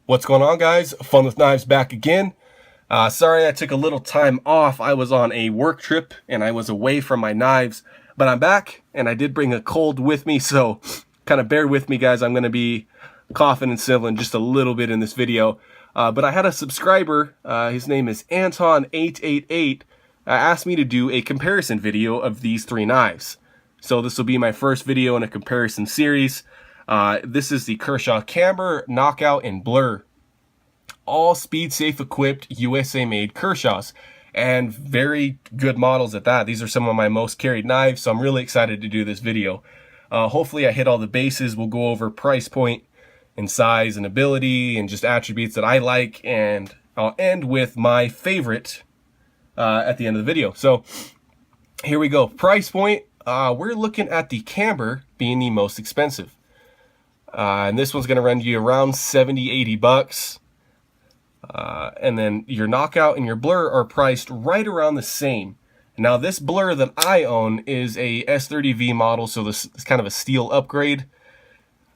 What's going on, guys? Fun with Knives back again. Sorry I took a little time off. I was on a work trip and I was away from my knives, but I'm back and I did bring a cold with me, so kind of bear with me, guys. I'm going to be coughing and sniffling just a little bit in this video. But I had a subscriber, his name is Anton888, asked me to do a comparison video of these three knives. So this will be my first video in a comparison series. This is the Kershaw Camber, Knockout, and Blur. All speed safe equipped USA made Kershaws, and very good models at that. These are some of my most carried knives, so I'm really excited to do this video. Hopefully I hit all the bases. We'll go over price point and size and ability and just attributes that I like, and I'll end with my favorite at the end of the video. So here we go. Price point, we're looking at the Camber being the most expensive. And this one's going to run you around 70, 80 bucks. And then your Knockout and your Blur are priced right around the same. Now this Blur that I own is a S30V model, so this is kind of a steel upgrade.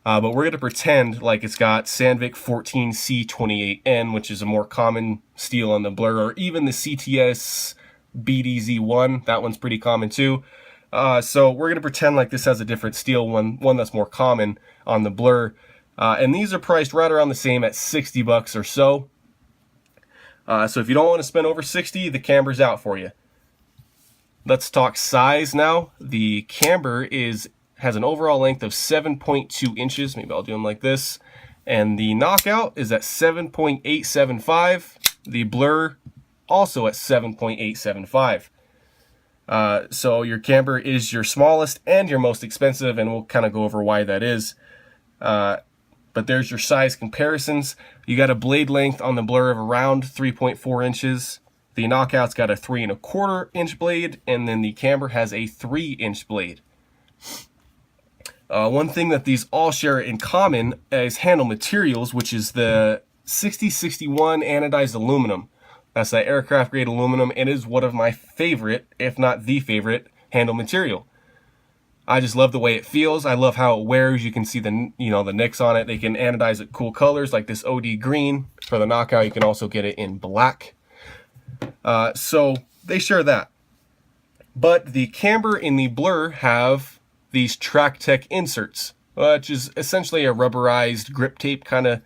But we're going to pretend like it's got Sandvik 14C28N, which is a more common steel on the Blur, or even the CTS BDZ1. That one's pretty common too. So we're going to pretend like this has a different steel one that's more common on the Blur. And these are priced right around the same at 60 bucks or so. So if you don't want to spend over 60, the Camber's out for you. Let's talk size now. The Camber has an overall length of 7.2 inches. Maybe I'll do them like this. And the Knockout is at 7.875. The Blur also at 7.875. So your Camber is your smallest and your most expensive, and we'll kind of go over why that is. But there's your size comparisons. You got a blade length on the Blur of around 3.4 inches. The Knockout's got a 3.25 inch blade, and then the Camber has a 3-inch blade. One thing that these all share in common is handle materials, which is the 6061 anodized aluminum. That's that aircraft grade aluminum. It is one of my favorite, if not the favorite, handle material. I just love the way it feels. I love how it wears. You can see the nicks on it. They can anodize it cool colors like this OD green. For the Knockout, you can also get it in black. So they share that. But the Camber and the Blur have these Track Tech inserts, which is essentially a rubberized grip tape kind of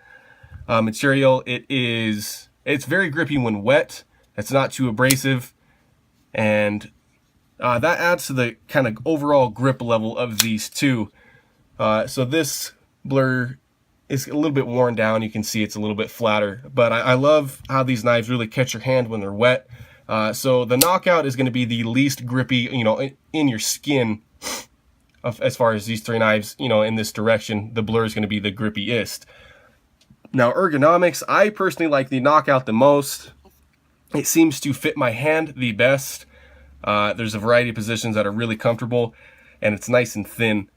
material. It's very grippy when wet. It's not too abrasive, and that adds to the kind of overall grip level of these two. So this Blur is a little bit worn down. You can see it's a little bit flatter, but I love how these knives really catch your hand when they're wet. So the Knockout is going to be the least grippy, in your skin as far as these three knives, in this direction. The Blur is going to be the grippiest. Now, ergonomics, I personally like the Knockout the most. It seems to fit my hand the best. There's a variety of positions that are really comfortable, and it's nice and thin.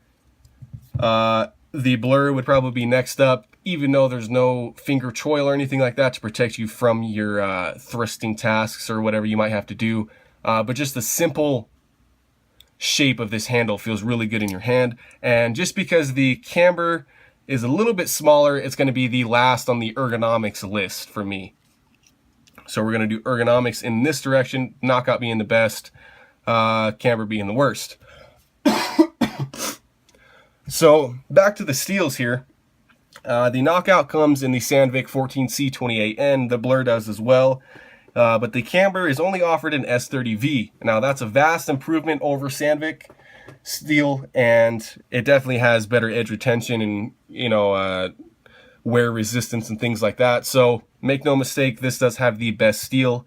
The Blur would probably be next up, even though there's no finger choil or anything like that to protect you from your thrusting tasks or whatever you might have to do. But just the simple shape of this handle feels really good in your hand. And just because the Camber is a little bit smaller, it's going to be the last on the ergonomics list for me. So we're going to do ergonomics in this direction, Knockout being the best, Camber being the worst. So back to the steels here. The Knockout comes in the Sandvik 14C28N, the Blur does as well. But the Camber is only offered in S30V. Now that's a vast improvement over Sandvik steel, and it definitely has better edge retention and wear resistance and things like that. So make no mistake, this does have the best steel.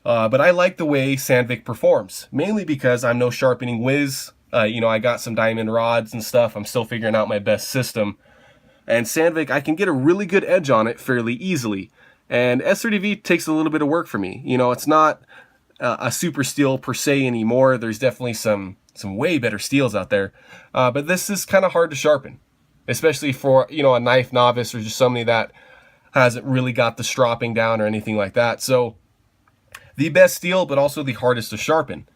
But I like the way Sandvik performs, mainly because I'm no sharpening whiz. I got some diamond rods and stuff. I'm still figuring out my best system. And Sandvik, I can get a really good edge on it fairly easily. And S30V takes a little bit of work for me. It's not a super steel per se anymore. There's definitely some way better steels out there. But this is kind of hard to sharpen, especially for, a knife novice or just somebody that hasn't really got the stropping down or anything like that. So the best steel, but also the hardest to sharpen.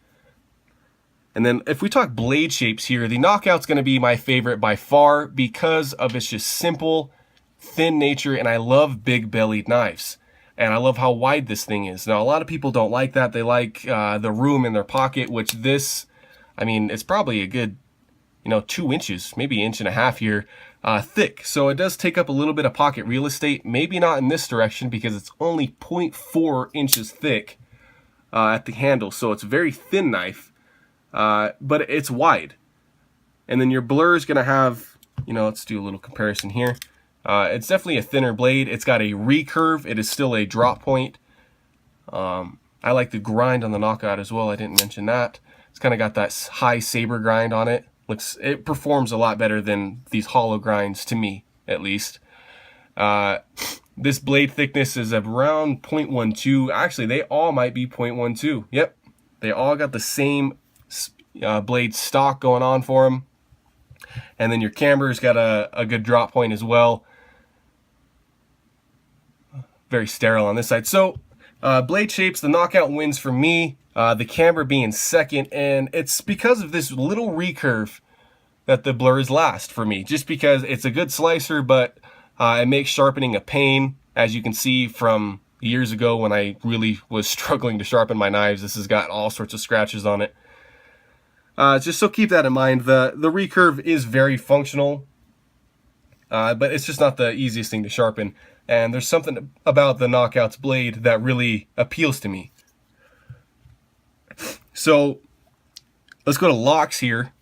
And then if we talk blade shapes here, the Knockout's going to be my favorite by far because of its just simple thin nature, and I love big bellied knives. And I love how wide this thing is. Now, a lot of people don't like that. They like the room in their pocket, which this, I mean, it's probably a good, 2 inches, maybe 1.5 inches here, thick. So it does take up a little bit of pocket real estate. Maybe not in this direction because it's only 0.4 inches thick at the handle. So it's a very thin knife, but it's wide. And then your blur is going to have, let's do a little comparison here. It's definitely a thinner blade. It's got a recurve. It is still a drop point. I like the grind on the knockout as well. I didn't mention that. It's kind of got that high saber grind on it. It performs a lot better than these hollow grinds, to me at least. This blade thickness is around 0.12. Actually, they all might be 0.12. Yep, they all got the same blade stock going on for them. And then your camber's got a good drop point as well. Very sterile on this side. So blade shapes, the knockout wins for me. The camber being second, and it's because of this little recurve that the blur is last for me. Just because it's a good slicer, but it makes sharpening a pain. As you can see from years ago when I really was struggling to sharpen my knives, this has got all sorts of scratches on it. Just so keep that in mind. The recurve is very functional, but it's just not the easiest thing to sharpen. And there's something about the knockout's blade that really appeals to me. So let's go to locks here,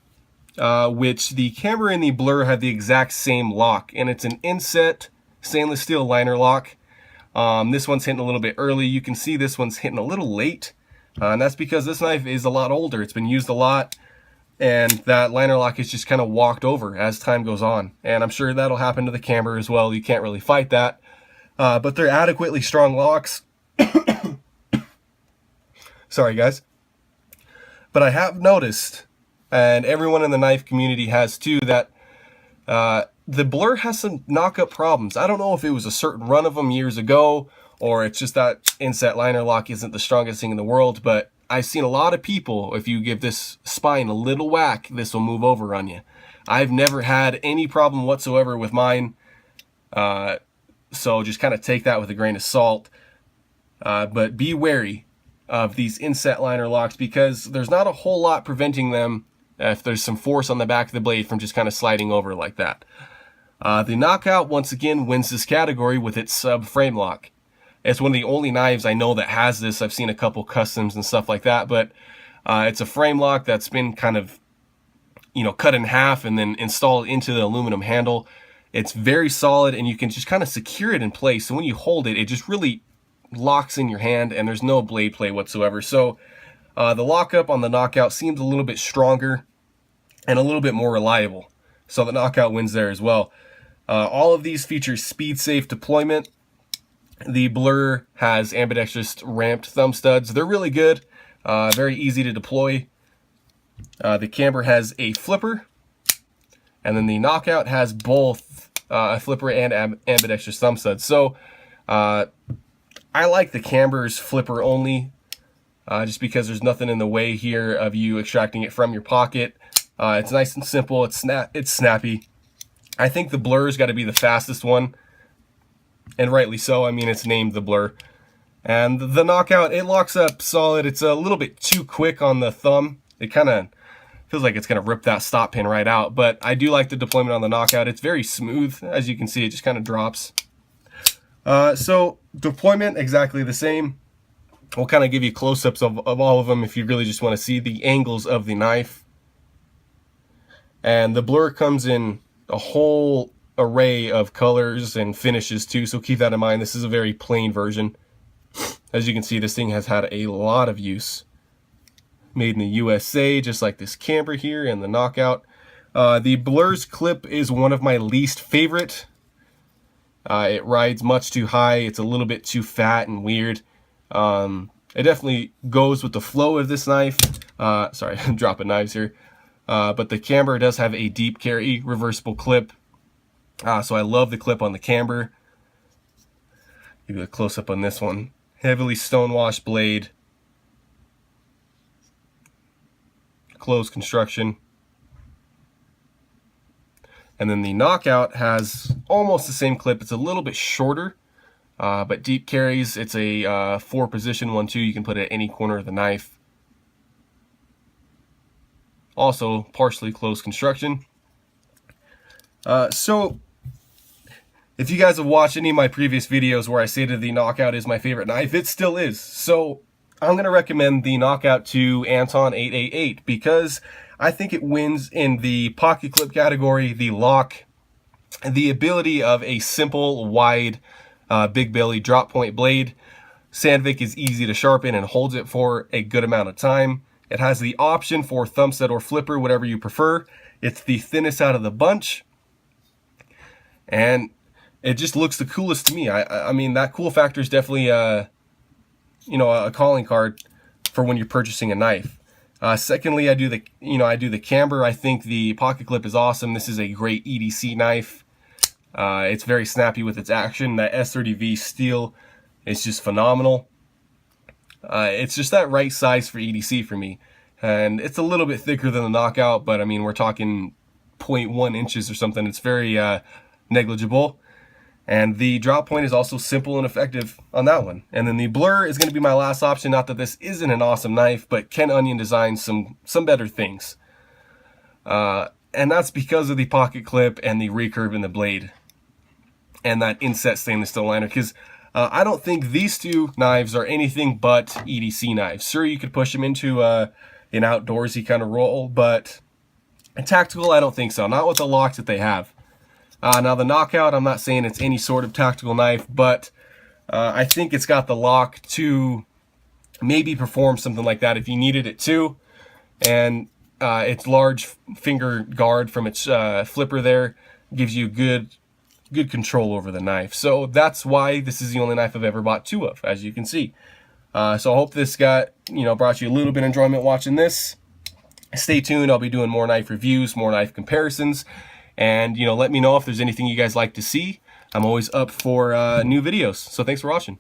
which the camber and the blur have the exact same lock, and it's an inset stainless steel liner lock. This one's hitting a little bit early. You can see this one's hitting a little late, and that's because this knife is a lot older. It's been used a lot, and that liner lock is just kind of walked over as time goes on. And I'm sure that'll happen to the camber as well. You can't really fight that. But they're adequately strong locks. Sorry, guys. But I have noticed, and everyone in the knife community has too, that the blur has some knock-up problems. I don't know if it was a certain run of them years ago, or it's just that inset liner lock isn't the strongest thing in the world, but I've seen a lot of people, if you give this spine a little whack, this will move over on you. I've never had any problem whatsoever with mine. So just kind of take that with a grain of salt. But be wary of these inset liner locks because there's not a whole lot preventing them if there's some force on the back of the blade from just kind of sliding over like that. The knockout, once again, wins this category with its subframe lock. It's one of the only knives I know that has this. I've seen a couple customs and stuff like that, but it's a frame lock that's been kind of, cut in half and then installed into the aluminum handle. It's very solid, and you can just kind of secure it in place. So when you hold it, it just really locks in your hand, and there's no blade play whatsoever. So the lockup on the knockout seems a little bit stronger and a little bit more reliable. So the knockout wins there as well. All of these feature speed-safe deployment. The blur has ambidextrous ramped thumb studs. They're really good, very easy to deploy. The camber has a flipper, and then the knockout has both a flipper and ambidextrous thumb studs. So I like the camber's flipper only, just because there's nothing in the way here of you extracting it from your pocket. It's nice and simple. It's snappy. I think the blur's got to be the fastest one, and rightly so. I mean, it's named the blur. And the knockout, it locks up solid. It's a little bit too quick on the thumb. It kind of feels like it's going to rip that stop pin right out. But I do like the deployment on the knockout. It's very smooth. As you can see, it just kind of drops. So deployment, exactly the same. We'll kind of give you close-ups of all of them if you really just want to see the angles of the knife. And the blur comes in a whole array of colors and finishes too, so keep that in mind. This is a very plain version. As you can see, this thing has had a lot of use. Made in the USA, just like this camber here and the knockout. The blur's clip is one of my least favorite. It rides much too high. It's a little bit too fat and weird. It definitely goes with the flow of this knife. Sorry, I'm dropping knives here. But the camber does have a deep carry reversible clip. So I love the clip on the camber. Give you a close-up on this one. Heavily stone-washed blade. Closed construction. And then the Knockout has almost the same clip. It's a little bit shorter, but deep carries. It's a 4-position 1-2. You can put it at any corner of the knife. Also partially closed construction. So if you guys have watched any of my previous videos where I stated the Knockout is my favorite knife, it still is. So I'm going to recommend the Knockout to Anton 888 because I think it wins in the pocket clip category, the lock, the ability of a simple, wide, big belly drop point blade. Sandvik is easy to sharpen and holds it for a good amount of time. It has the option for thumb set or flipper, whatever you prefer. It's the thinnest out of the bunch. And it just looks the coolest to me. I mean, that cool factor is definitely a calling card for when you're purchasing a knife. Secondly, I do the Camber. I think the pocket clip is awesome. This is a great EDC knife. It's very snappy with its action. That S30V steel is just phenomenal. It's just that right size for EDC for me. And it's a little bit thicker than the Knockout, but I mean, we're talking 0.1 inches or something. It's very negligible. And the drop point is also simple and effective on that one. And then the Blur is going to be my last option. Not that this isn't an awesome knife, but Ken Onion designed some better things. And that's because of the pocket clip and the recurve in the blade. And that inset stainless steel liner. Because I don't think these two knives are anything but EDC knives. Sure, you could push them into an outdoorsy kind of role, but in tactical, I don't think so. Not with the locks that they have. Now the Knockout, I'm not saying it's any sort of tactical knife, but I think it's got the lock to maybe perform something like that if you needed it to. And its large finger guard from its flipper there gives you good control over the knife. So that's why this is the only knife I've ever bought two of, as you can see. So I hope this brought you a little bit of enjoyment watching this. Stay tuned. I'll be doing more knife reviews, more knife comparisons. And, let me know if there's anything you guys like to see. I'm always up for new videos. So thanks for watching.